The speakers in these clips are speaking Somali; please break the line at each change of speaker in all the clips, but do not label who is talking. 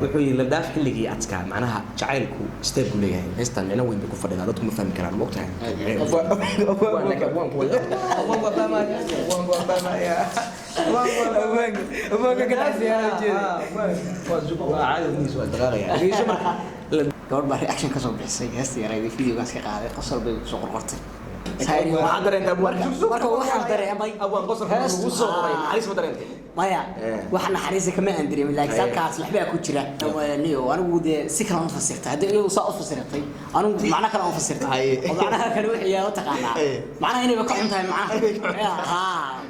وحوي لا داف حلقي أتكا معناها جعلكو استبقوا ليه هستان أنا وين بكون فرد هذا تم فهم كلام وقتها
قبل ما رياكشن كسر بحسي هستي رايي فيديو قاس كقاعد قصر بسوق قرطي
هاي ما درين أبوك
marka waxa dareemay bay
أبوك قصر في وصل عايز ما درين
maya waxna xariisa kama aan dareemin laakiin salkaas waxba ku jira niyo anigu de si kala fasirtay hadii uu soo fasirtay anigu macna kala fasirtay macnaha kale wixii yaa taqaana macnaha inay ka xuntahay macnaha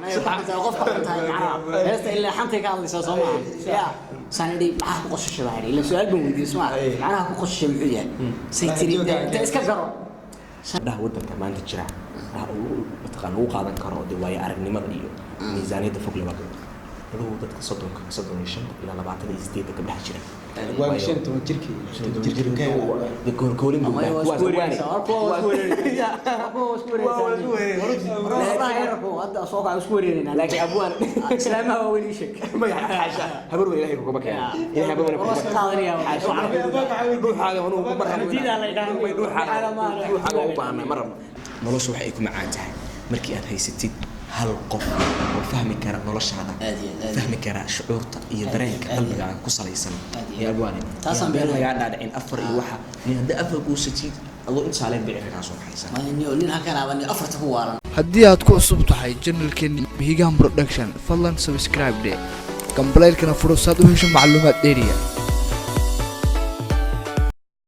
ma yaqaan qof ka xuntahay macnaha heesta ilaa xantay ka hadlayso Soomaali ya sanadi waxa ku qosho shabaari ila su'aal baan weydiiyay Soomaali macnaha ku qosho muxuu yahay saytiri iska garo
ده ودك كمان تجرع تقال هو قادن كرو دي واي aragnimada iyo miisaaniyada fog laba adoo dadka soddon ila 20 isdeed ka dhex jira
waa shanta jirkii
de koolin waa
weerareen hadda soo qaad isku weerareen laakiin abwaan islaamaha waa weli shak
ma yaxasha habar way ilaahay kuma keen ilaahay habar way
kuma qaadaniya
ruuxaaga inuu ku marxabo diida la yiraahdo ruuxaaga u baahan marab noloshu waxay ku macaan tahay markii aad haysatid hal qof oo fahmi kara noloshaada fahmi kara shucuurta iyo dareenka qalbigaaga ku salaysan ee abwaani taasaan beel laga dhaadhicin afar iyo waxa hadda afar guusatid adoo in saaleen bicir ka soo baxaysan
nin halkan aaban afarta ku waalan
haddii aad ku cusub tahay channelkeena Higaan Production fadlan subscribe gambaleelkana furo saad u hesho macluumaad dheeriya